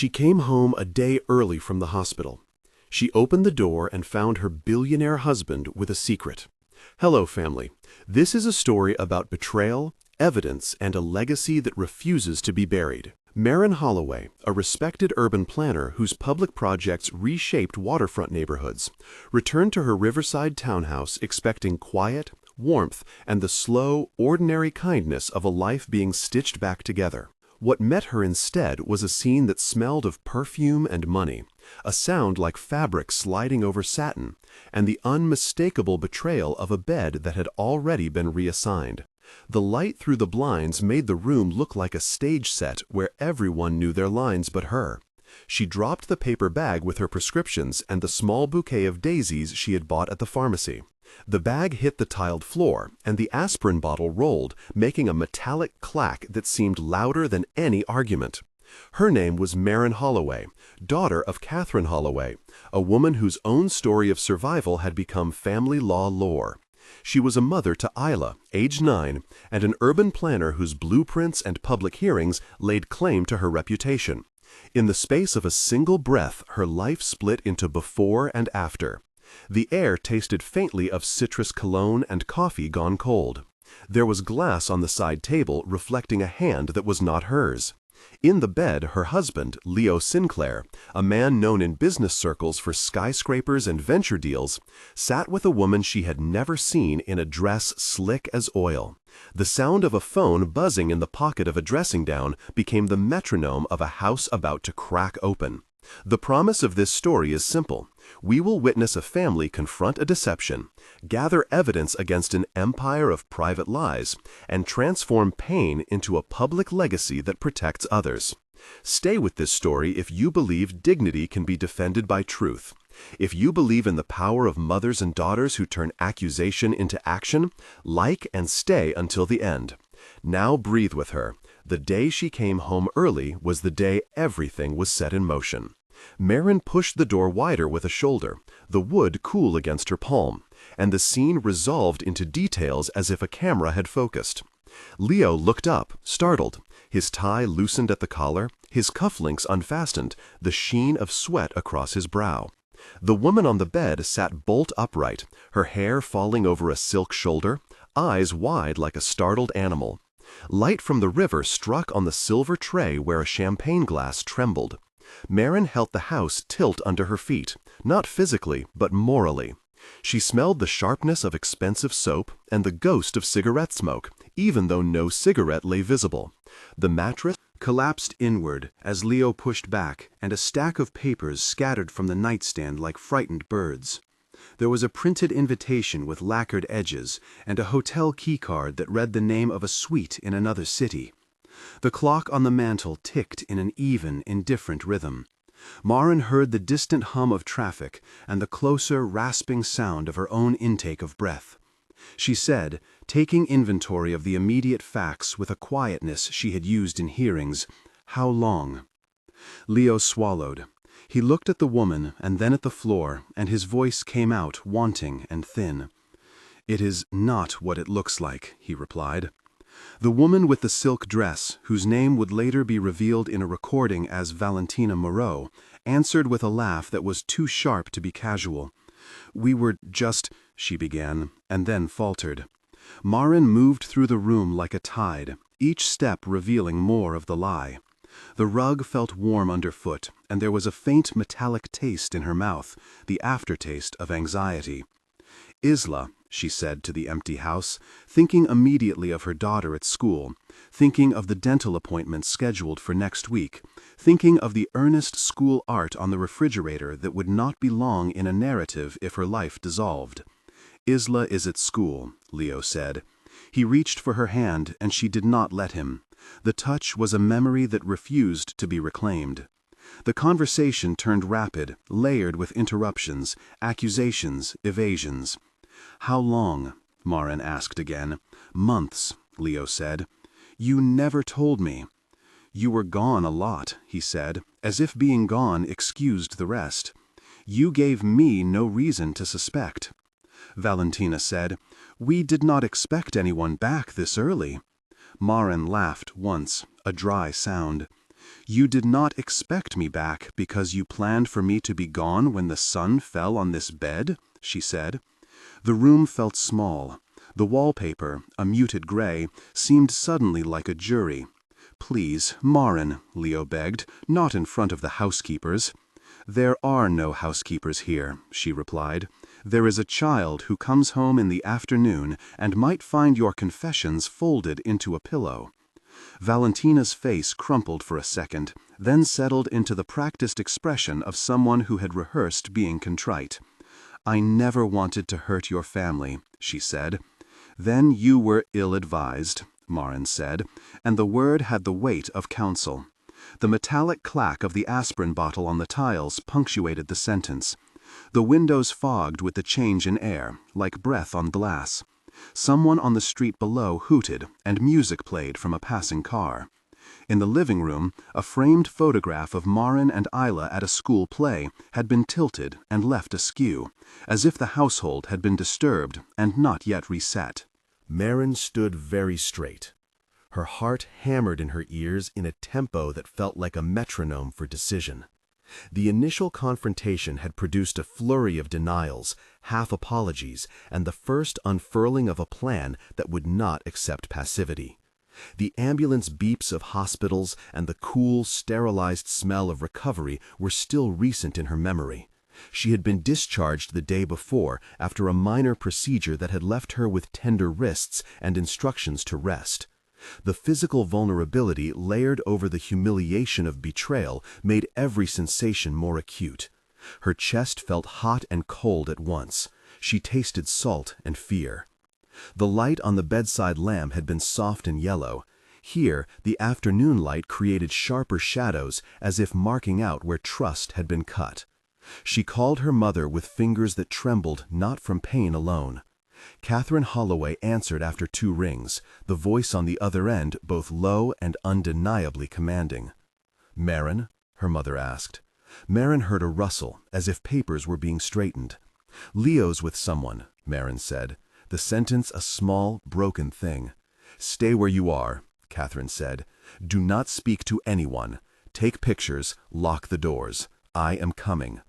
She came home a day early from the hospital. She opened the door and found her billionaire husband with a secret. Hello, family. This is a story about betrayal, evidence, and a legacy that refuses to be buried. Maren Holloway, a respected urban planner whose public projects reshaped waterfront neighborhoods, returned to her riverside townhouse expecting quiet, warmth, and the slow, ordinary kindness of a life being stitched back together. What met her instead was a scene that smelled of perfume and money, a sound like fabric sliding over satin, and the unmistakable betrayal of a bed that had already been reassigned. The light through the blinds made the room look like a stage set where everyone knew their lines but her. She dropped the paper bag with her prescriptions and the small bouquet of daisies she had bought at the pharmacy. The bag hit the tiled floor, and the aspirin bottle rolled, making a metallic clack that seemed louder than any argument. Her name was Maren Holloway, daughter of Catherine Holloway, a woman whose own story of survival had become family law lore. She was a mother to Isla, age 9, and an urban planner whose blueprints and public hearings laid claim to her reputation. In the space of a single breath, her life split into before and after. The air tasted faintly of citrus cologne and coffee gone cold. There was glass on the side table reflecting a hand that was not hers. In the bed, her husband, Leo Sinclair, a man known in business circles for skyscrapers and venture deals, sat with a woman she had never seen in a dress slick as oil. The sound of a phone buzzing in the pocket of a dressing gown became the metronome of a house about to crack open. The promise of this story is simple. We will witness a family confront a deception, gather evidence against an empire of private lies, and transform pain into a public legacy that protects others. Stay with this story if you believe dignity can be defended by truth. If you believe in the power of mothers and daughters who turn accusation into action, like and stay until the end. Now breathe with her. The day she came home early was the day everything was set in motion. Maren pushed the door wider with a shoulder, the wood cool against her palm, and the scene resolved into details as if a camera had focused. Leo looked up, startled. His tie loosened at the collar, his cufflinks unfastened, the sheen of sweat across his brow. The woman on the bed sat bolt upright, her hair falling over a silk shoulder, eyes wide like a startled animal. Light from the river struck on the silver tray where a champagne glass trembled. Maren felt the house tilt under her feet, not physically, but morally. She smelled the sharpness of expensive soap and the ghost of cigarette smoke, even though no cigarette lay visible. The mattress collapsed inward as Leo pushed back, and a stack of papers scattered from the nightstand like frightened birds. There was a printed invitation with lacquered edges and a hotel keycard that read the name of a suite in another city. The clock on the mantel ticked in an even, indifferent rhythm. Maren heard the distant hum of traffic and the closer, rasping sound of her own intake of breath. She said, taking inventory of the immediate facts with a quietness she had used in hearings, "How long?" Leo swallowed. He looked at the woman and then at the floor, and his voice came out wanting and thin. "It is not what it looks like," he replied. The woman with the silk dress, whose name would later be revealed in a recording as Valentina Moreau, answered with a laugh that was too sharp to be casual. "We were just," she began, and then faltered. Maren moved through the room like a tide, each step revealing more of the lie. The rug felt warm underfoot, and there was a faint metallic taste in her mouth, the aftertaste of anxiety. "Isla," she said to the empty house, thinking immediately of her daughter at school, thinking of the dental appointment scheduled for next week, thinking of the earnest school art on the refrigerator that would not be long in a narrative if her life dissolved. "Isla is at school," Leo said. He reached for her hand, and she did not let him. The touch was a memory that refused to be reclaimed. The conversation turned rapid, layered with interruptions, accusations, evasions. "How long?" Maren asked again. "Months," Leo said. "You never told me." "You were gone a lot," he said, as if being gone excused the rest. "You gave me no reason to suspect." Valentina said, "We did not expect anyone back this early." Maren laughed once, a dry sound. "You did not expect me back because you planned for me to be gone when the sun fell on this bed?" she said. The room felt small. The wallpaper, a muted gray, seemed suddenly like a jury. "Please, Maren," Leo begged, "not in front of the housekeepers." "There are no housekeepers here," she replied. "There is a child who comes home in the afternoon and might find your confessions folded into a pillow." Valentina's face crumpled for a second, then settled into the practiced expression of someone who had rehearsed being contrite. "I never wanted to hurt your family," she said. "Then you were ill-advised," Maren said, and the word had the weight of counsel. The metallic clack of the aspirin bottle on the tiles punctuated the sentence. The windows fogged with the change in air, like breath on glass. Someone on the street below hooted, and music played from a passing car. In the living room, a framed photograph of Maren and Isla at a school play had been tilted and left askew, as if the household had been disturbed and not yet reset. Maren stood very straight. Her heart hammered in her ears in a tempo that felt like a metronome for decision. The initial confrontation had produced a flurry of denials, half-apologies, and the first unfurling of a plan that would not accept passivity. The ambulance beeps of hospitals and the cool, sterilized smell of recovery were still recent in her memory. She had been discharged the day before after a minor procedure that had left her with tender wrists and instructions to rest. The physical vulnerability layered over the humiliation of betrayal made every sensation more acute. Her chest felt hot and cold at once. She tasted salt and fear. The light on the bedside lamp had been soft and yellow. Here, the afternoon light created sharper shadows as if marking out where trust had been cut. She called her mother with fingers that trembled not from pain alone. Maren Holloway answered after 2 rings, the voice on the other end both low and undeniably commanding. "Maren?" her mother asked. Maren heard a rustle, as if papers were being straightened. "Leo's with someone," Maren said, the sentence a small, broken thing. "Stay where you are," Maren said. "Do not speak to anyone. Take pictures, lock the doors. I am coming."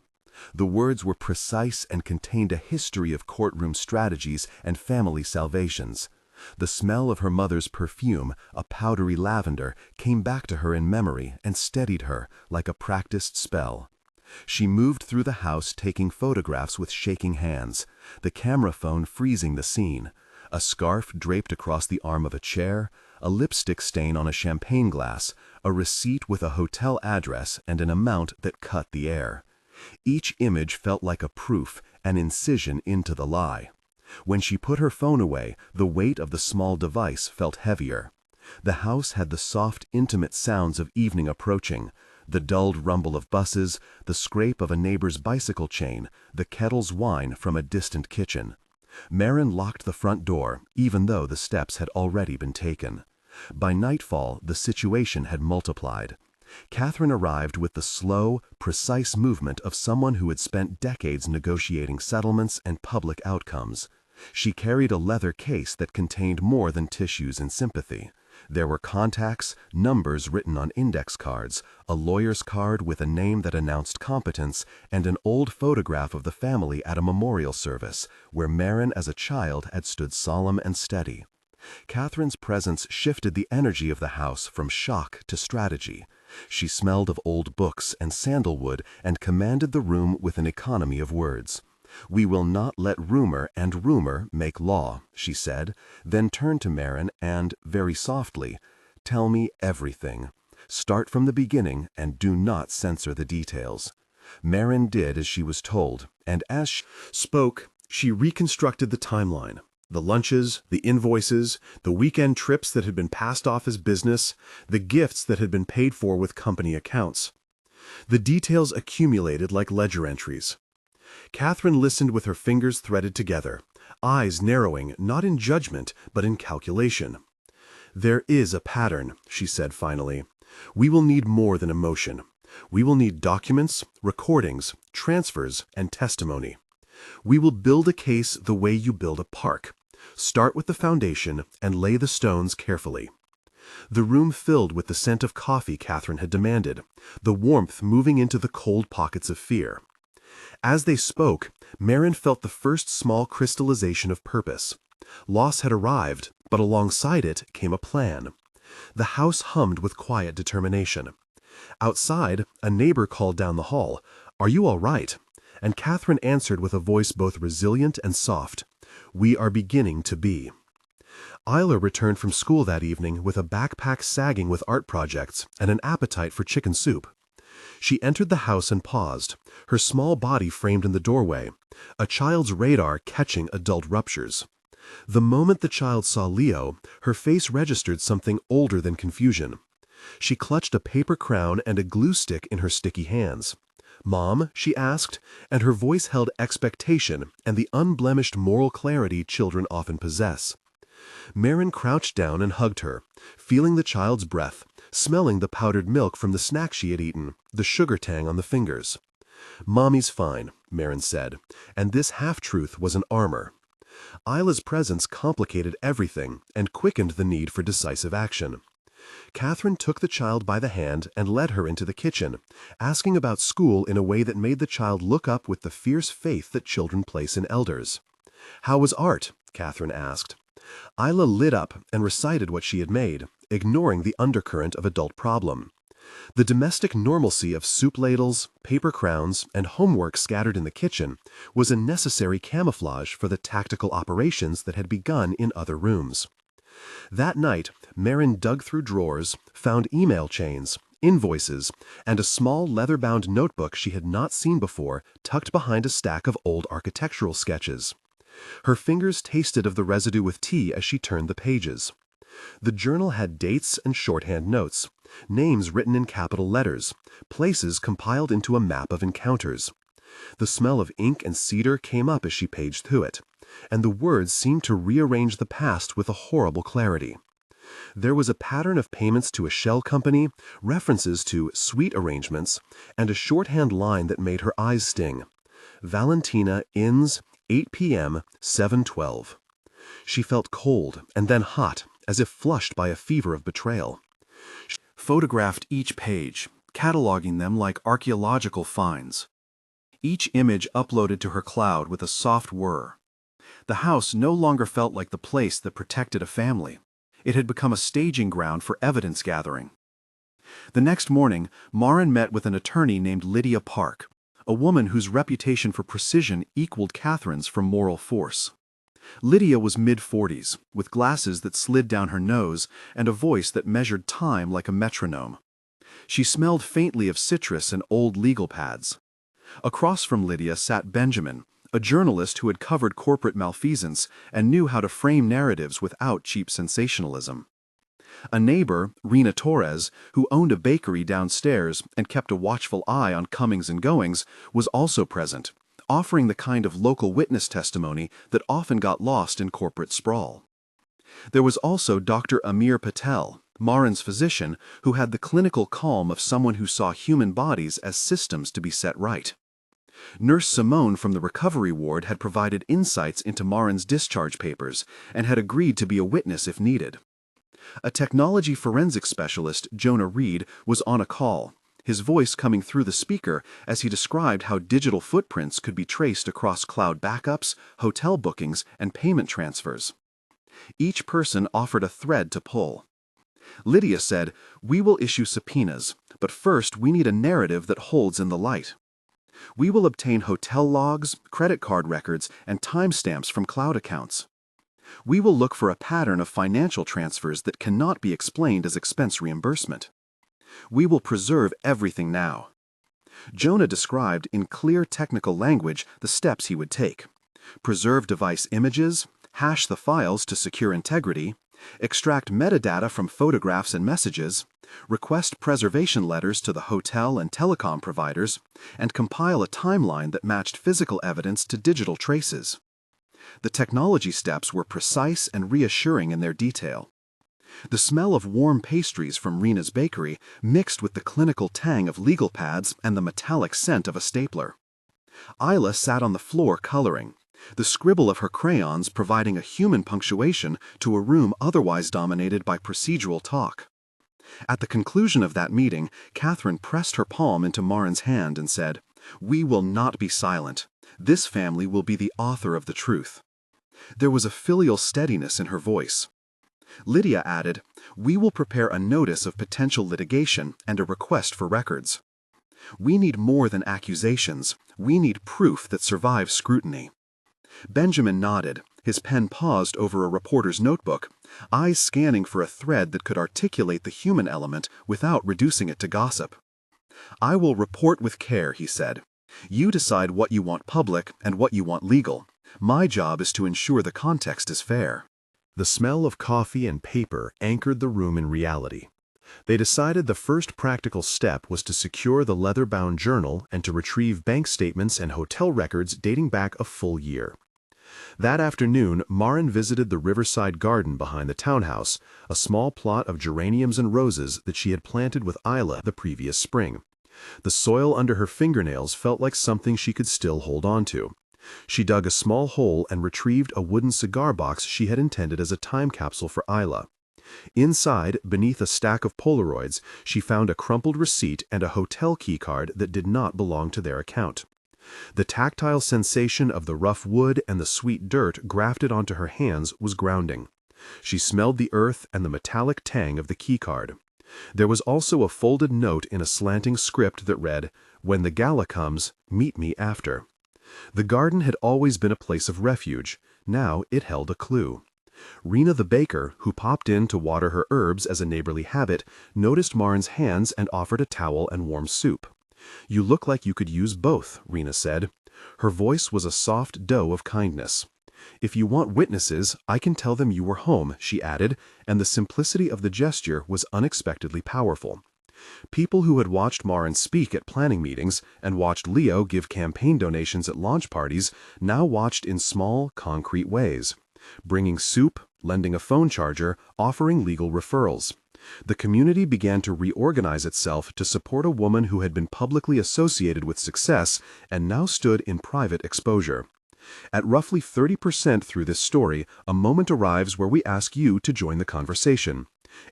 The words were precise and contained a history of courtroom strategies and family salvations. The smell of her mother's perfume, a powdery lavender, came back to her in memory and steadied her like a practiced spell. She moved through the house taking photographs with shaking hands, the camera phone freezing the scene. A scarf draped across the arm of a chair, a lipstick stain on a champagne glass, a receipt with a hotel address and an amount that cut the air. Each image felt like a proof, an incision into the lie. When she put her phone away, the weight of the small device felt heavier. The house had the soft, intimate sounds of evening approaching, the dulled rumble of buses, the scrape of a neighbor's bicycle chain, the kettle's whine from a distant kitchen. Maren locked the front door, even though the steps had already been taken. By nightfall, the situation had multiplied. Maren arrived with the slow, precise movement of someone who had spent decades negotiating settlements and public outcomes. She carried a leather case that contained more than tissues and sympathy. There were contacts, numbers written on index cards, a lawyer's card with a name that announced competence, and an old photograph of the family at a memorial service, where Maren as a child had stood solemn and steady. Maren's presence shifted the energy of the house from shock to strategy. She smelled of old books and sandalwood and commanded the room with an economy of words. "We will not let rumor and rumor make law," she said, then turned to Maren and, very softly, "Tell me everything. Start from the beginning and do not censor the details." Maren did as she was told, and as she spoke, she reconstructed the timeline. The lunches, the invoices, the weekend trips that had been passed off as business, the gifts that had been paid for with company accounts. The details accumulated like ledger entries. Maren listened with her fingers threaded together, eyes narrowing not in judgment but in calculation. "There is a pattern," she said finally. "We will need more than emotion. We will need documents, recordings, transfers, and testimony. We will build a case the way you build a park. Start with the foundation and lay the stones carefully." The room filled with the scent of coffee Catherine had demanded, the warmth moving into the cold pockets of fear. As they spoke, Maren felt the first small crystallization of purpose. Loss had arrived, but alongside it came a plan. The house hummed with quiet determination. Outside, a neighbor called down the hall, "Are you all right?" And Catherine answered with a voice both resilient and soft, "We are beginning to be." Isla returned from school that evening with a backpack sagging with art projects and an appetite for chicken soup. She entered the house and paused, her small body framed in the doorway, a child's radar catching adult ruptures. The moment the child saw Leo, her face registered something older than confusion. She clutched a paper crown and a glue stick in her sticky hands. "Mom?" she asked, and her voice held expectation and the unblemished moral clarity children often possess. Maren crouched down and hugged her, feeling the child's breath, smelling the powdered milk from the snack she had eaten, the sugar tang on the fingers. "Mommy's fine," Maren said, and this half-truth was an armor. Isla's presence complicated everything and quickened the need for decisive action. Catherine took the child by the hand and led her into the kitchen, asking about school in a way that made the child look up with the fierce faith that children place in elders. "How was art?" Catherine asked. Isla lit up and recited what she had made, ignoring the undercurrent of adult problem. The domestic normalcy of soup ladles, paper crowns, and homework scattered in the kitchen was a necessary camouflage for the tactical operations that had begun in other rooms. That night, Maren dug through drawers, found email chains, invoices, and a small leather-bound notebook she had not seen before tucked behind a stack of old architectural sketches. Her fingers tasted of the residue with tea as she turned the pages. The journal had dates and shorthand notes, names written in capital letters, places compiled into a map of encounters. The smell of ink and cedar came up as she paged through it, and the words seemed to rearrange the past with a horrible clarity. There was a pattern of payments to a shell company, references to suite arrangements, and a shorthand line that made her eyes sting. "Valentina Inns, 8 p.m., 7:12. She felt cold and then hot, as if flushed by a fever of betrayal. She photographed each page, cataloging them like archaeological finds. Each image uploaded to her cloud with a soft whir. The house no longer felt like the place that protected a family. It had become a staging ground for evidence gathering. The next morning, Maren met with an attorney named Lydia Park, a woman whose reputation for precision equaled Catherine's for moral force. Lydia was mid-40s, with glasses that slid down her nose and a voice that measured time like a metronome. She smelled faintly of citrus and old legal pads. Across from Lydia sat Benjamin, a journalist who had covered corporate malfeasance and knew how to frame narratives without cheap sensationalism. A neighbor, Rena Torres, who owned a bakery downstairs and kept a watchful eye on comings and goings, was also present, offering the kind of local witness testimony that often got lost in corporate sprawl. There was also Dr. Amir Patel, Maren's physician, who had the clinical calm of someone who saw human bodies as systems to be set right. Nurse Simone from the recovery ward had provided insights into Maren's discharge papers and had agreed to be a witness if needed. A technology forensic specialist, Jonah Reed, was on a call, his voice coming through the speaker as he described how digital footprints could be traced across cloud backups, hotel bookings, and payment transfers. Each person offered a thread to pull. Lydia said, "We will issue subpoenas, but first we need a narrative that holds in the light. We will obtain hotel logs, credit card records, and timestamps from cloud accounts. We will look for a pattern of financial transfers that cannot be explained as expense reimbursement. We will preserve everything now." Jonah described in clear technical language the steps he would take: preserve device images, hash the files to secure integrity, extract metadata from photographs and messages, request preservation letters to the hotel and telecom providers, and compile a timeline that matched physical evidence to digital traces. The technology steps were precise and reassuring in their detail. The smell of warm pastries from Rena's bakery mixed with the clinical tang of legal pads and the metallic scent of a stapler. Isla sat on the floor coloring, the scribble of her crayons providing a human punctuation to a room otherwise dominated by procedural talk. At the conclusion of that meeting, Catherine pressed her palm into Maren's hand and said, "We will not be silent. This family will be the author of the truth." There was a filial steadiness in her voice. Lydia added, "We will prepare a notice of potential litigation and a request for records. We need more than accusations. We need proof that survives scrutiny." Benjamin nodded, his pen paused over a reporter's notebook, eyes scanning for a thread that could articulate the human element without reducing it to gossip. "I will report with care," he said. "You decide what you want public and what you want legal. My job is to ensure the context is fair." The smell of coffee and paper anchored the room in reality. They decided the first practical step was to secure the leather-bound journal and to retrieve bank statements and hotel records dating back a full year. That afternoon, Maren visited the riverside garden behind the townhouse, a small plot of geraniums and roses that she had planted with Isla the previous spring. The soil under her fingernails felt like something she could still hold on to. She dug a small hole and retrieved a wooden cigar box she had intended as a time capsule for Isla. Inside, beneath a stack of Polaroids, she found a crumpled receipt and a hotel keycard that did not belong to their account. The tactile sensation of the rough wood and the sweet dirt grafted onto her hands was grounding. She smelled the earth and the metallic tang of the keycard. There was also a folded note in a slanting script that read, "When the gala comes, meet me after." The garden had always been a place of refuge. Now it held a clue. Rena the baker, who popped in to water her herbs as a neighborly habit, noticed Maren's hands and offered a towel and warm soup. "You look like you could use both," Rena said. Her voice was a soft doe of kindness. "If you want witnesses, I can tell them you were home," she added, and the simplicity of the gesture was unexpectedly powerful. People who had watched Maren speak at planning meetings and watched Leo give campaign donations at launch parties now watched in small, concrete ways. Bringing soup, lending a phone charger, offering legal referrals. The community began to reorganize itself to support a woman who had been publicly associated with success and now stood in private exposure. At roughly 30% through this story, a moment arrives where we ask you to join the conversation.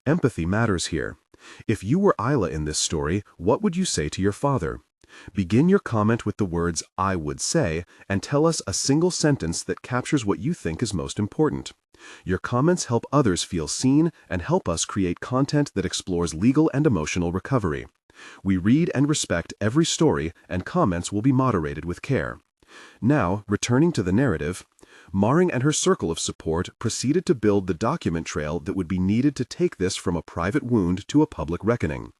Empathy matters here. If you were Isla in this story, what would you say to your father? Begin your comment with the words "I would say" and tell us a single sentence that captures what you think is most important. Your comments help others feel seen and help us create content that explores legal and emotional recovery. We read and respect every story, and comments will be moderated with care. Now, returning to the narrative, Maren and her circle of support proceeded to build the document trail that would be needed to take this from a private wound to a public reckoning.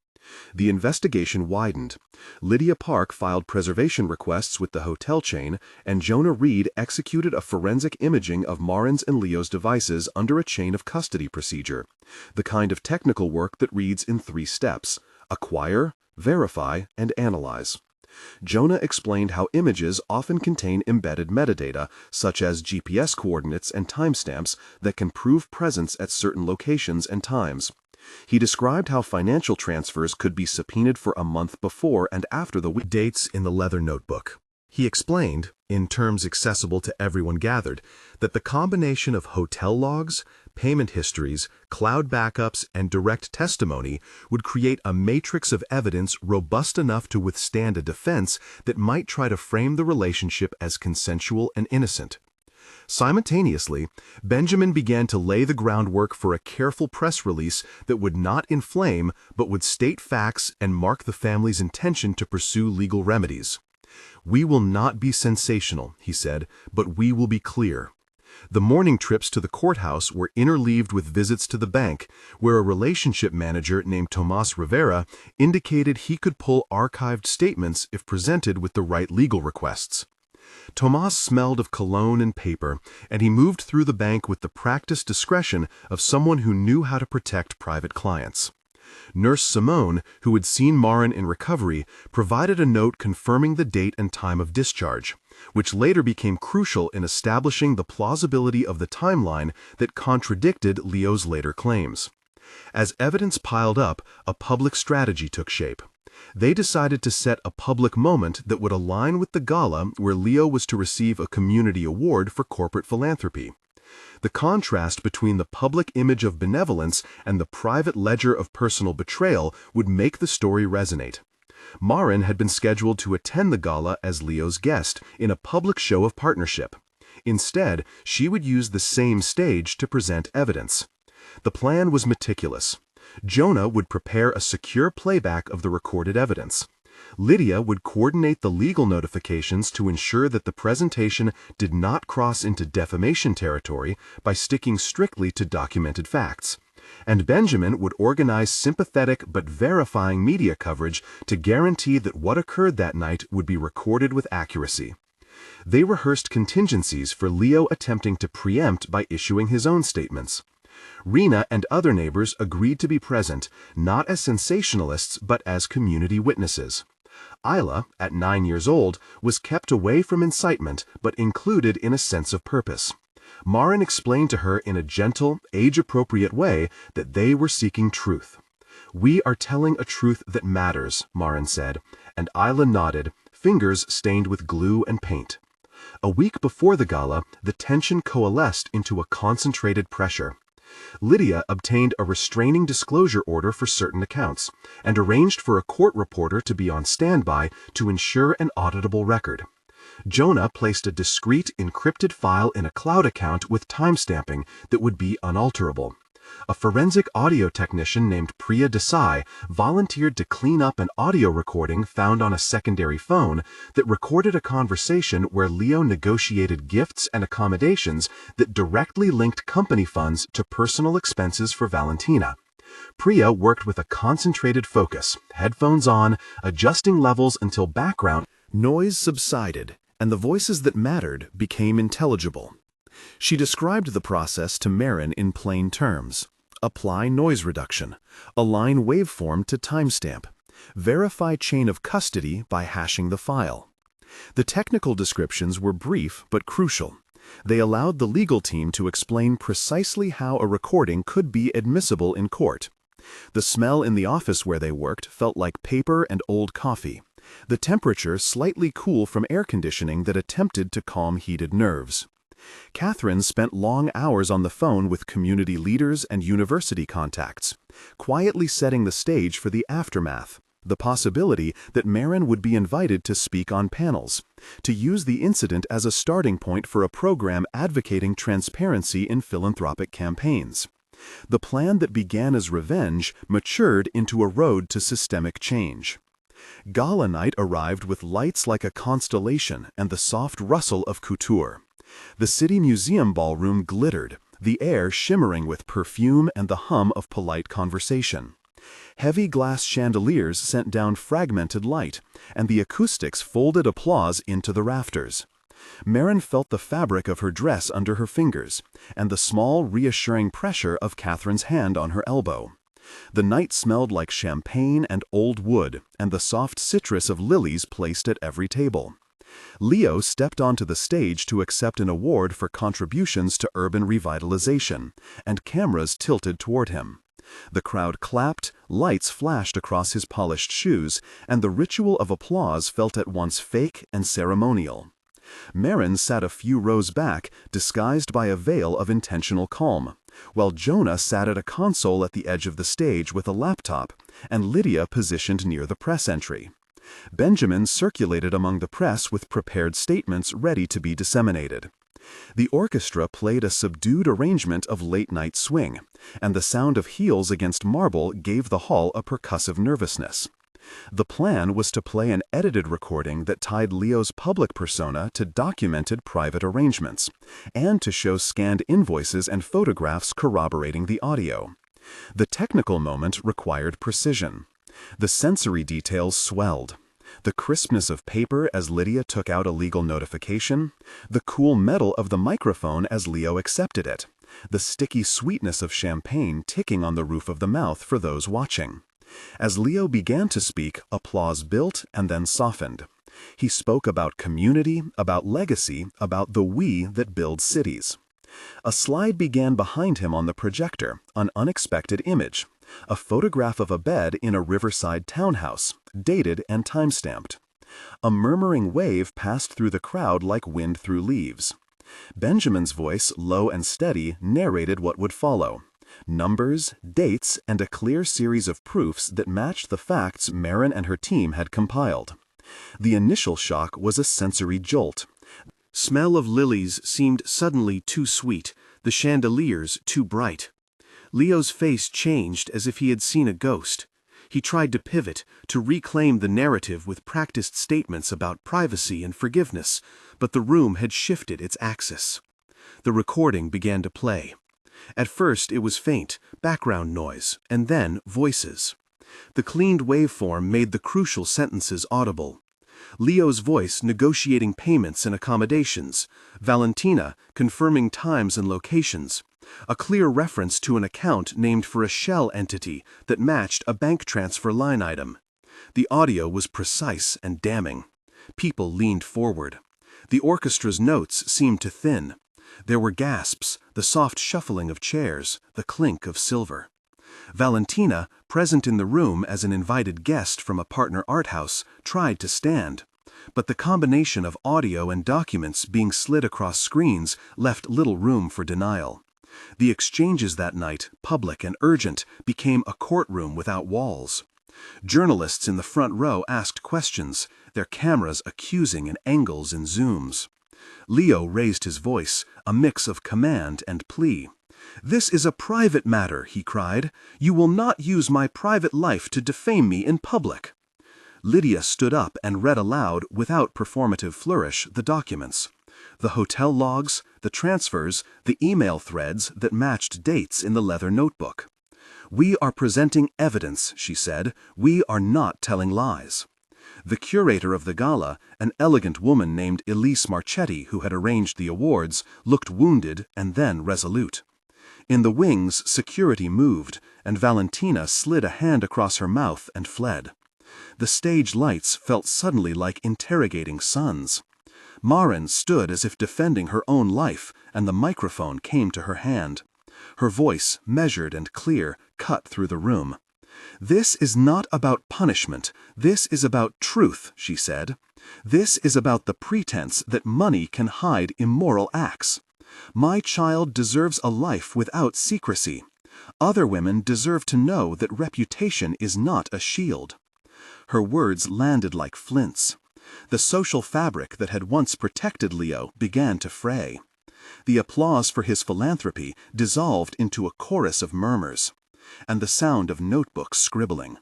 The investigation widened. Lydia Park filed preservation requests with the hotel chain, and Jonah Reed executed a forensic imaging of Maren's and Leo's devices under a chain of custody procedure, the kind of technical work that reads in 3 steps: acquire, verify, and analyze. Jonah explained how images often contain embedded metadata, such as GPS coordinates and timestamps, that can prove presence at certain locations and times. He described how financial transfers could be subpoenaed for a month before and after the dates in the leather notebook. He explained, in terms accessible to everyone gathered, that the combination of hotel logs, payment histories, cloud backups, and direct testimony would create a matrix of evidence robust enough to withstand a defense that might try to frame the relationship as consensual and innocent. Simultaneously, Benjamin began to lay the groundwork for a careful press release that would not inflame but would state facts and mark the family's intention to pursue legal remedies. "We will not be sensational," he said, "but we will be clear." The morning trips to the courthouse were interleaved with visits to the bank, where a relationship manager named Tomas Rivera indicated he could pull archived statements if presented with the right legal requests. Tomas smelled of cologne and paper, and he moved through the bank with the practiced discretion of someone who knew how to protect private clients. Nurse Simone, who had seen Maren in recovery, provided a note confirming the date and time of discharge, which later became crucial in establishing the plausibility of the timeline that contradicted Leo's later claims. As evidence piled up, a public strategy took shape. They decided to set a public moment that would align with the gala where Leo was to receive a community award for corporate philanthropy. The contrast between the public image of benevolence and the private ledger of personal betrayal would make the story resonate. Maren had been scheduled to attend the gala as Leo's guest in a public show of partnership. Instead, she would use the same stage to present evidence. The plan was meticulous. Jonah would prepare a secure playback of the recorded evidence. Lydia would coordinate the legal notifications to ensure that the presentation did not cross into defamation territory by sticking strictly to documented facts. And Benjamin would organize sympathetic but verifying media coverage to guarantee that what occurred that night would be recorded with accuracy. They rehearsed contingencies for Leo attempting to preempt by issuing his own statements. Rena and other neighbors agreed to be present, not as sensationalists but as community witnesses. Isla, at 9 years old, was kept away from incitement but included in a sense of purpose. Maren explained to her in a gentle, age-appropriate way that they were seeking truth. "We are telling a truth that matters," Maren said, and Isla nodded, fingers stained with glue and paint. A week before the gala, the tension coalesced into a concentrated pressure. Lydia obtained a restraining disclosure order for certain accounts and arranged for a court reporter to be on standby to ensure an auditable record. Jonah placed a discreet encrypted file in a cloud account with timestamping that would be unalterable. A forensic audio technician named Priya Desai volunteered to clean up an audio recording found on a secondary phone that recorded a conversation where Leo negotiated gifts and accommodations that directly linked company funds to personal expenses for Valentina. Priya worked with a concentrated focus, headphones on, adjusting levels until background noise subsided and the voices that mattered became intelligible. She described the process to Maren in plain terms. Apply noise reduction. Align waveform to timestamp. Verify chain of custody by hashing the file. The technical descriptions were brief but crucial. They allowed the legal team to explain precisely how a recording could be admissible in court. The smell in the office where they worked felt like paper and old coffee. The temperature slightly cool from air conditioning that attempted to calm heated nerves. Catherine spent long hours on the phone with community leaders and university contacts, quietly setting the stage for the aftermath, the possibility that Maren would be invited to speak on panels, to use the incident as a starting point for a program advocating transparency in philanthropic campaigns. The plan that began as revenge matured into a road to systemic change. Gala night arrived with lights like a constellation and the soft rustle of couture. The City Museum ballroom glittered, the air shimmering with perfume and the hum of polite conversation. Heavy glass chandeliers sent down fragmented light, and the acoustics folded applause into the rafters. Maren felt the fabric of her dress under her fingers, and the small, reassuring pressure of Catherine's hand on her elbow. The night smelled like champagne and old wood, and the soft citrus of lilies placed at every table. Leo stepped onto the stage to accept an award for contributions to urban revitalization, and cameras tilted toward him. The crowd clapped, lights flashed across his polished shoes, and the ritual of applause felt at once fake and ceremonial. Maren sat a few rows back, disguised by a veil of intentional calm, while Jonah sat at a console at the edge of the stage with a laptop, and Lydia positioned near the press entry. Benjamin circulated among the press with prepared statements ready to be disseminated. The orchestra played a subdued arrangement of late-night swing, and the sound of heels against marble gave the hall a percussive nervousness. The plan was to play an edited recording that tied Leo's public persona to documented private arrangements, and to show scanned invoices and photographs corroborating the audio. The technical moment required precision. The sensory details swelled. The crispness of paper as Lydia took out a legal notification, the cool metal of the microphone as Leo accepted it, the sticky sweetness of champagne ticking on the roof of the mouth for those watching. As Leo began to speak, applause built and then softened. He spoke about community, about legacy, about the we that build cities. A slide began behind him on the projector, an unexpected image. A photograph of a bed in a riverside townhouse, dated and time-stamped. A murmuring wave passed through the crowd like wind through leaves. Benjamin's voice, low and steady, narrated what would follow. Numbers, dates, and a clear series of proofs that matched the facts Maren and her team had compiled. The initial shock was a sensory jolt. Smell of lilies seemed suddenly too sweet, the chandeliers too bright. Leo's face changed as if he had seen a ghost. He tried to pivot, to reclaim the narrative with practiced statements about privacy and forgiveness, but the room had shifted its axis. The recording began to play. At first it was faint, background noise, and then voices. The cleaned waveform made the crucial sentences audible. Leo's voice negotiating payments and accommodations, Valentina confirming times and locations, a clear reference to an account named for a shell entity that matched a bank transfer line item. The audio was precise and damning. People leaned forward. The orchestra's notes seemed to thin. There were gasps, the soft shuffling of chairs, the clink of silver. Valentina, present in the room as an invited guest from a partner art house, tried to stand. But the combination of audio and documents being slid across screens left little room for denial. The exchanges that night, public and urgent, became a courtroom without walls. Journalists in the front row asked questions, their cameras accusing in angles and zooms. Leo raised his voice, a mix of command and plea. "This is a private matter," he cried. "You will not use my private life to defame me in public." Lydia stood up and read aloud, without performative flourish, the documents. The hotel logs, the transfers, the email threads that matched dates in the leather notebook. "We are presenting evidence," she said. "We are not telling lies." The curator of the gala, an elegant woman named Elise Marchetti, who had arranged the awards, looked wounded and then resolute. In the wings, security moved, and Valentina slid a hand across her mouth and fled. The stage lights felt suddenly like interrogating suns. Maren stood as if defending her own life, and the microphone came to her hand. Her voice, measured and clear, cut through the room. "This is not about punishment. This is about truth," she said. "This is about the pretense that money can hide immoral acts. My child deserves a life without secrecy. Other women deserve to know that reputation is not a shield." Her words landed like flints. The social fabric that had once protected Leo began to fray. The applause for his philanthropy dissolved into a chorus of murmurs, and the sound of notebooks scribbling.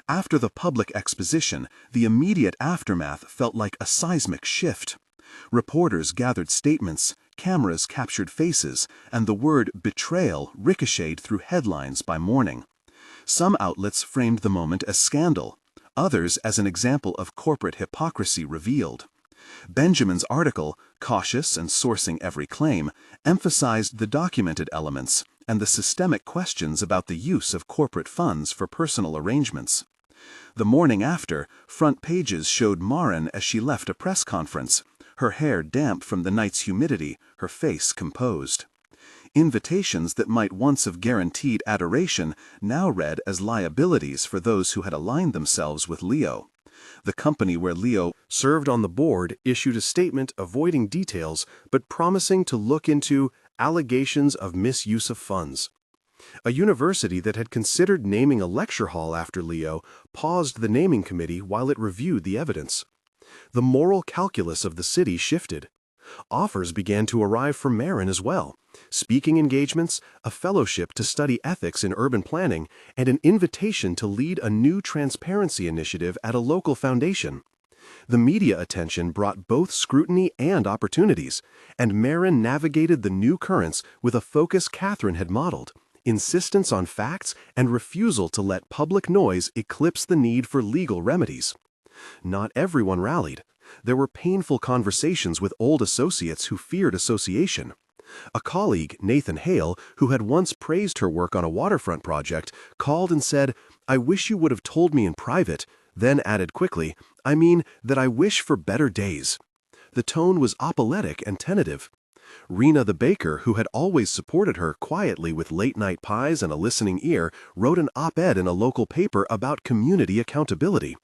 After the public exposition, the immediate aftermath felt like a seismic shift. Reporters gathered statements, cameras captured faces, and the word betrayal ricocheted through headlines by morning. Some outlets framed the moment as scandal, others as an example of corporate hypocrisy revealed. Benjamin's article, cautious and sourcing every claim, emphasized the documented elements and the systemic questions about the use of corporate funds for personal arrangements. The morning after, front pages showed Maren as she left a press conference, her hair damp from the night's humidity, her face composed. Invitations that might once have guaranteed adoration now read as liabilities for those who had aligned themselves with Leo. The company where Leo served on the board issued a statement avoiding details but promising to look into allegations of misuse of funds. A university that had considered naming a lecture hall after Leo paused the naming committee while it reviewed the evidence. The moral calculus of the city shifted. Offers began to arrive for Maren as well. Speaking engagements, a fellowship to study ethics in urban planning, and an invitation to lead a new transparency initiative at a local foundation. The media attention brought both scrutiny and opportunities, and Maren navigated the new currents with a focus Catherine had modeled: insistence on facts and refusal to let public noise eclipse the need for legal remedies. Not everyone rallied. There were painful conversations with old associates who feared association. A colleague, Nathan Hale, who had once praised her work on a waterfront project, called and said, "I wish you would have told me in private," then added quickly, "I mean that I wish for better days." The tone was apologetic and tentative. Rena the baker, who had always supported her quietly with late-night pies and a listening ear, wrote an op-ed in a local paper about community accountability.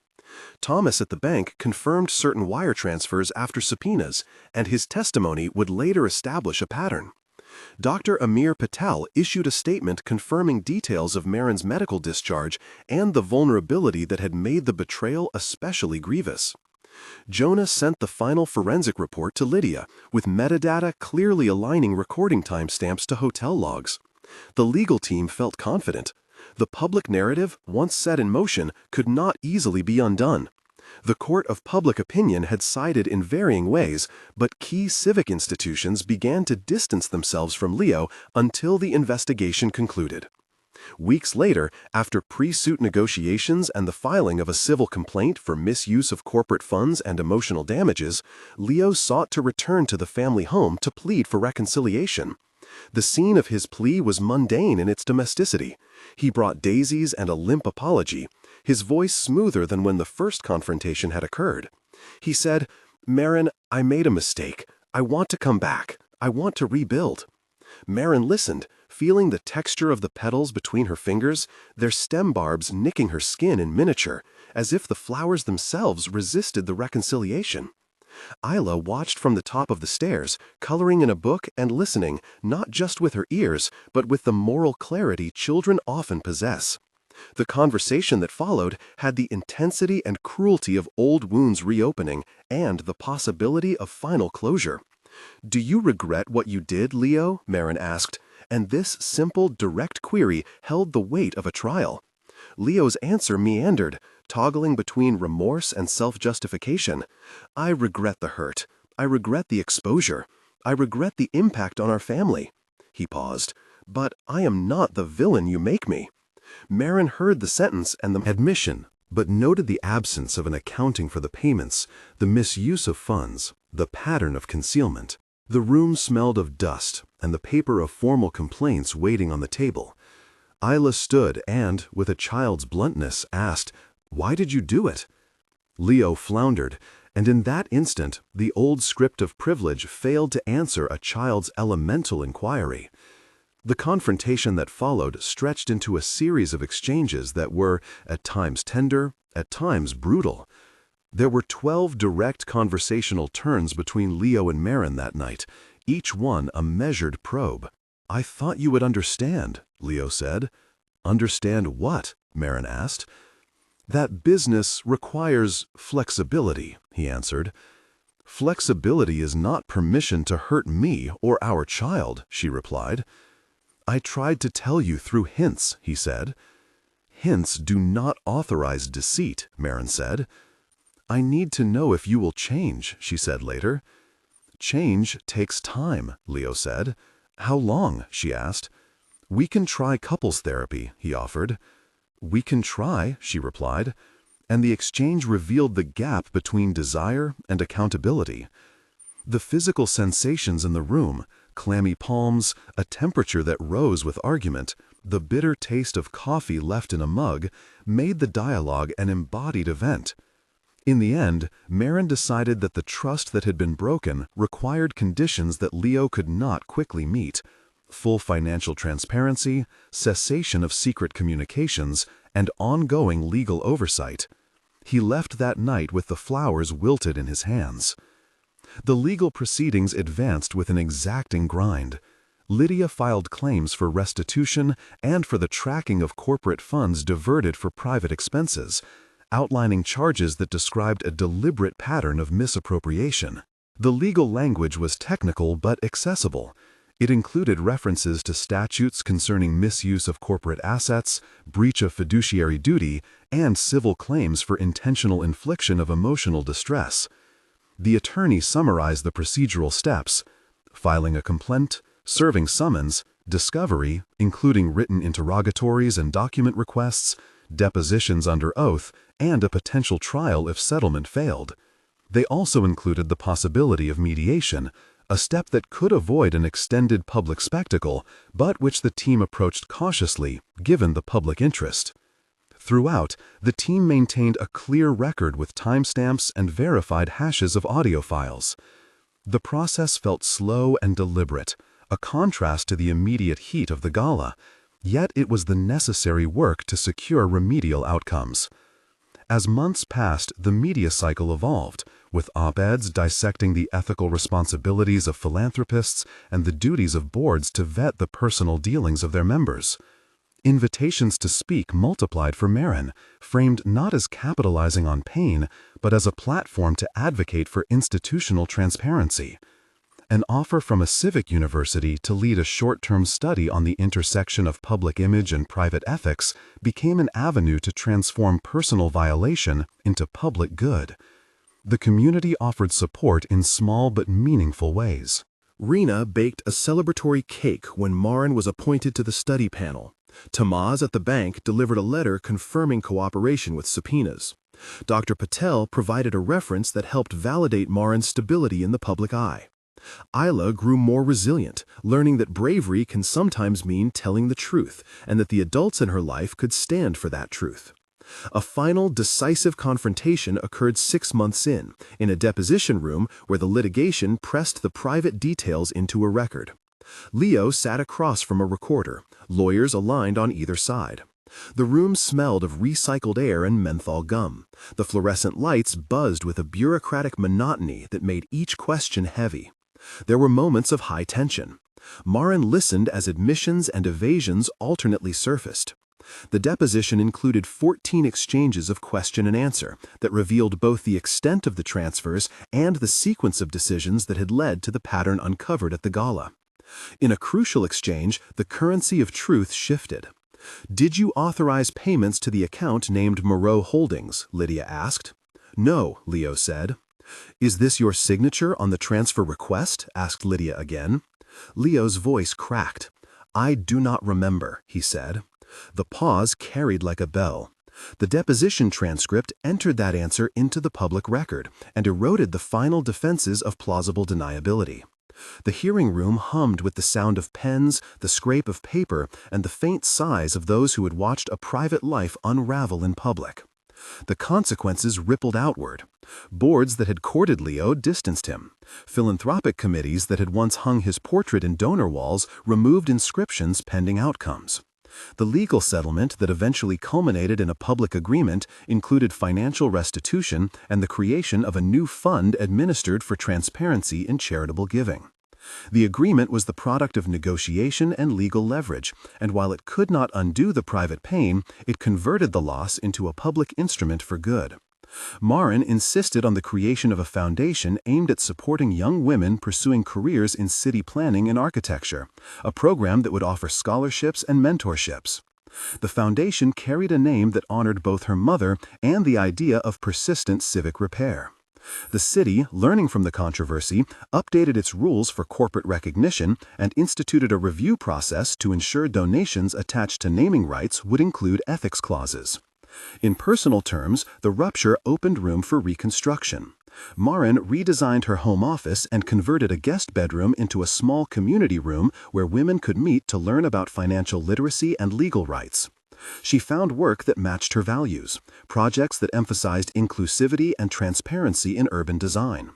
Thomas at the bank confirmed certain wire transfers after subpoenas, and his testimony would later establish a pattern. Dr. Amir Patel issued a statement confirming details of Maren's medical discharge and the vulnerability that had made the betrayal especially grievous. Jonah sent the final forensic report to Lydia, with metadata clearly aligning recording timestamps to hotel logs. The legal team felt confident. The public narrative, once set in motion, could not easily be undone. The court of public opinion had sided in varying ways, but key civic institutions began to distance themselves from Leo until the investigation concluded. Weeks later, after pre-suit negotiations and the filing of a civil complaint for misuse of corporate funds and emotional damages, Leo sought to return to the family home to plead for reconciliation. The scene of his plea was mundane in its domesticity. He brought daisies and a limp apology, his voice smoother than when the first confrontation had occurred. He said, "Maren, I made a mistake. I want to come back. I want to rebuild." Maren listened, feeling the texture of the petals between her fingers, their stem barbs nicking her skin in miniature, as if the flowers themselves resisted the reconciliation. Isla watched from the top of the stairs, coloring in a book and listening, not just with her ears, but with the moral clarity children often possess. The conversation that followed had the intensity and cruelty of old wounds reopening and the possibility of final closure. "Do you regret what you did, Leo?" Maren asked, and this simple, direct query held the weight of a trial. Leo's answer meandered, toggling between remorse and self-justification. "I regret the hurt. I regret the exposure. I regret the impact on our family." He paused. "But I am not the villain you make me." Maren heard the sentence and the admission, but noted the absence of an accounting for the payments, the misuse of funds, the pattern of concealment. The room smelled of dust and the paper of formal complaints waiting on the table. Isla stood and, with a child's bluntness, asked, "Why did you do it?" Leo floundered, and in that instant, the old script of privilege failed to answer a child's elemental inquiry. The confrontation that followed stretched into a series of exchanges that were, at times tender, at times brutal. There were 12 direct conversational turns between Leo and Maren that night, each one a measured probe. "I thought you would understand," Leo said. "Understand what?" Maren asked. "That business requires flexibility," he answered. "Flexibility is not permission to hurt me or our child," she replied. "I tried to tell you through hints," he said. "Hints do not authorize deceit," Maren said. "I need to know if you will change," she said later. "Change takes time," Leo said. "How long?" she asked. "We can try couples therapy," he offered. "We can try," she replied, and the exchange revealed the gap between desire and accountability. The physical sensations in the room, clammy palms, a temperature that rose with argument, the bitter taste of coffee left in a mug, made the dialogue an embodied event. In the end, Maren decided that the trust that had been broken required conditions that Leo could not quickly meet: full financial transparency, cessation of secret communications, and ongoing legal oversight. He left that night with the flowers wilted in his hands. The legal proceedings advanced with an exacting grind. Lydia filed claims for restitution and for the tracking of corporate funds diverted for private expenses, outlining charges that described a deliberate pattern of misappropriation. The legal language was technical but accessible. It included references to statutes concerning misuse of corporate assets, breach of fiduciary duty, and civil claims for intentional infliction of emotional distress. The attorney summarized the procedural steps: filing a complaint, serving summons, discovery, including written interrogatories and document requests, depositions under oath, and a potential trial if settlement failed. They also included the possibility of mediation, a step that could avoid an extended public spectacle, but which the team approached cautiously, given the public interest. Throughout, the team maintained a clear record with timestamps and verified hashes of audio files. The process felt slow and deliberate, a contrast to the immediate heat of the gala, yet it was the necessary work to secure remedial outcomes. As months passed, the media cycle evolved, with op-eds dissecting the ethical responsibilities of philanthropists and the duties of boards to vet the personal dealings of their members. Invitations to speak multiplied for Maren, framed not as capitalizing on pain, but as a platform to advocate for institutional transparency. An offer from a civic university to lead a short-term study on the intersection of public image and private ethics became an avenue to transform personal violation into public good. The community offered support in small but meaningful ways. Rena baked a celebratory cake when Maren was appointed to the study panel. Tamaz at the bank delivered a letter confirming cooperation with subpoenas. Dr. Patel provided a reference that helped validate Maren's stability in the public eye. Isla grew more resilient, learning that bravery can sometimes mean telling the truth, and that the adults in her life could stand for that truth. A final, decisive confrontation occurred 6 months in a deposition room where the litigation pressed the private details into a record. Leo sat across from a recorder, lawyers aligned on either side. The room smelled of recycled air and menthol gum. The fluorescent lights buzzed with a bureaucratic monotony that made each question heavy. There were moments of high tension. Maren listened as admissions and evasions alternately surfaced. The deposition included 14 exchanges of question and answer that revealed both the extent of the transfers and the sequence of decisions that had led to the pattern uncovered at the gala. In a crucial exchange, the currency of truth shifted. "Did you authorize payments to the account named Moreau Holdings?" Lydia asked. "No," Leo said. "Is this your signature on the transfer request?" asked Lydia again. Leo's voice cracked. "I do not remember," he said. The pause carried like a bell. The deposition transcript entered that answer into the public record and eroded the final defenses of plausible deniability. The hearing room hummed with the sound of pens, the scrape of paper, and the faint sighs of those who had watched a private life unravel in public. The consequences rippled outward. Boards that had courted Leo distanced him. Philanthropic committees that had once hung his portrait in donor walls removed inscriptions pending outcomes. The legal settlement that eventually culminated in a public agreement included financial restitution and the creation of a new fund administered for transparency in charitable giving. The agreement was the product of negotiation and legal leverage, and while it could not undo the private pain, it converted the loss into a public instrument for good. Maren insisted on the creation of a foundation aimed at supporting young women pursuing careers in city planning and architecture, a program that would offer scholarships and mentorships. The foundation carried a name that honored both her mother and the idea of persistent civic repair. The city, learning from the controversy, updated its rules for corporate recognition and instituted a review process to ensure donations attached to naming rights would include ethics clauses. In personal terms, the rupture opened room for reconstruction. Maren redesigned her home office and converted a guest bedroom into a small community room where women could meet to learn about financial literacy and legal rights. She found work that matched her values, projects that emphasized inclusivity and transparency in urban design.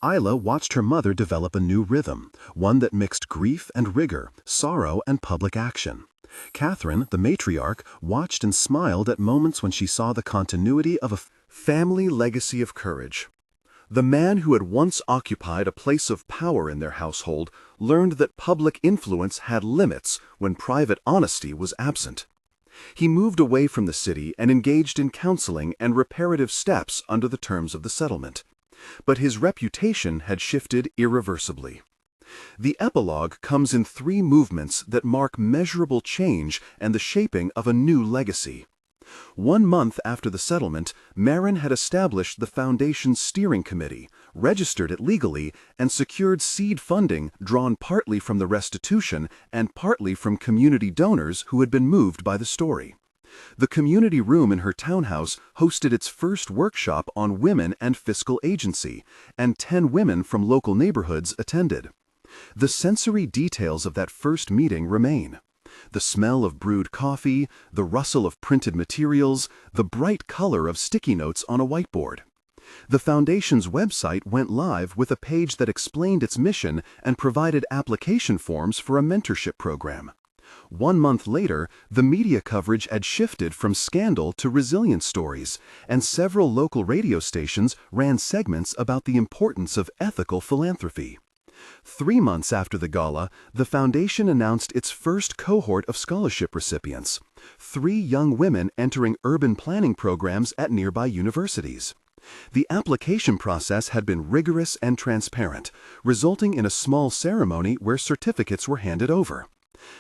Isla watched her mother develop a new rhythm, one that mixed grief and rigor, sorrow and public action. Catherine, the matriarch, watched and smiled at moments when she saw the continuity of a family legacy of courage. The man who had once occupied a place of power in their household learned that public influence had limits when private honesty was absent. He moved away from the city and engaged in counseling and reparative steps under the terms of the settlement. But his reputation had shifted irreversibly. The epilogue comes in 3 movements that mark measurable change and the shaping of a new legacy. 1 month after the settlement, Maren had established the Foundation's steering committee, registered it legally, and secured seed funding drawn partly from the restitution and partly from community donors who had been moved by the story. The community room in her townhouse hosted its first workshop on women and fiscal agency, and 10 women from local neighborhoods attended. The sensory details of that first meeting remain. The smell of brewed coffee, the rustle of printed materials, the bright color of sticky notes on a whiteboard. The foundation's website went live with a page that explained its mission and provided application forms for a mentorship program. 1 month later, the media coverage had shifted from scandal to resilience stories, and several local radio stations ran segments about the importance of ethical philanthropy. 3 months after the gala, the foundation announced its first cohort of scholarship recipients, 3 young women entering urban planning programs at nearby universities. The application process had been rigorous and transparent, resulting in a small ceremony where certificates were handed over.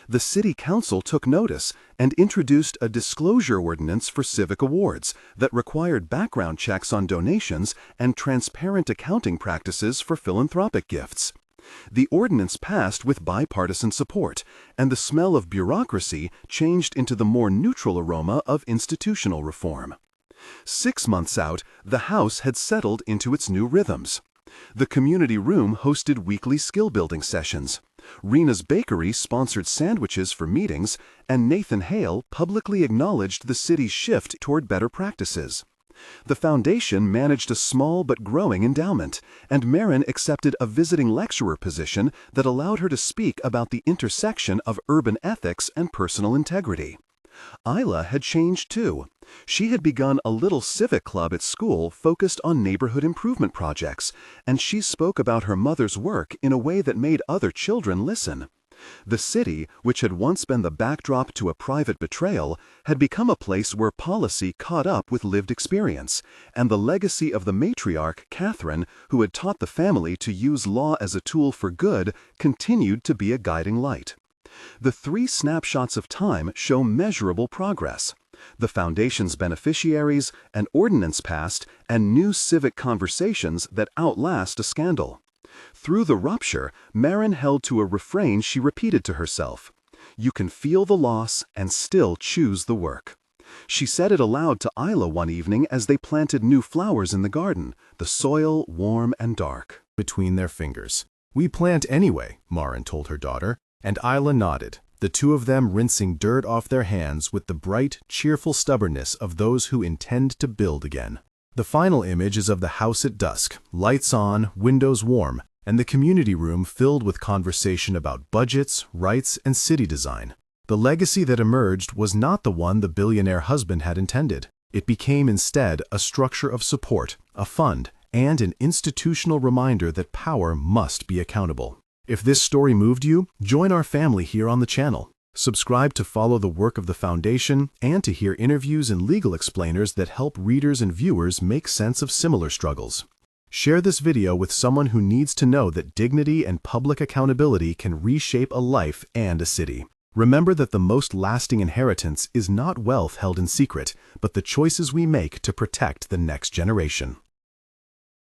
The City Council took notice and introduced a disclosure ordinance for civic awards that required background checks on donations and transparent accounting practices for philanthropic gifts. The ordinance passed with bipartisan support, and the smell of bureaucracy changed into the more neutral aroma of institutional reform. 6 months out, the House had settled into its new rhythms. The community room hosted weekly skill-building sessions. Rena's Bakery sponsored sandwiches for meetings, and Nathan Hale publicly acknowledged the city's shift toward better practices. The foundation managed a small but growing endowment, and Maren accepted a visiting lecturer position that allowed her to speak about the intersection of urban ethics and personal integrity. Isla had changed too. She had begun a little civic club at school focused on neighborhood improvement projects, and she spoke about her mother's work in a way that made other children listen. The city, which had once been the backdrop to a private betrayal, had become a place where policy caught up with lived experience, and the legacy of the matriarch, Catherine, who had taught the family to use law as a tool for good, continued to be a guiding light. The 3 snapshots of time show measurable progress. The foundation's beneficiaries, an ordinance passed, and new civic conversations that outlast a scandal. Through the rupture, Maren held to a refrain she repeated to herself: "You can feel the loss and still choose the work." She said it aloud to Isla one evening as they planted new flowers in the garden, the soil warm and dark. Between their fingers. "We plant anyway," Maren told her daughter, and Isla nodded, the 2 of them rinsing dirt off their hands with the bright, cheerful stubbornness of those who intend to build again. The final image is of the house at dusk, lights on, windows warm, and the community room filled with conversation about budgets, rights, and city design. The legacy that emerged was not the one the billionaire husband had intended. It became instead a structure of support, a fund, and an institutional reminder that power must be accountable. If this story moved you, join our family here on the channel. Subscribe to follow the work of the foundation and to hear interviews and legal explainers that help readers and viewers make sense of similar struggles. Share this video with someone who needs to know that dignity and public accountability can reshape a life and a city. Remember that the most lasting inheritance is not wealth held in secret, but the choices we make to protect the next generation.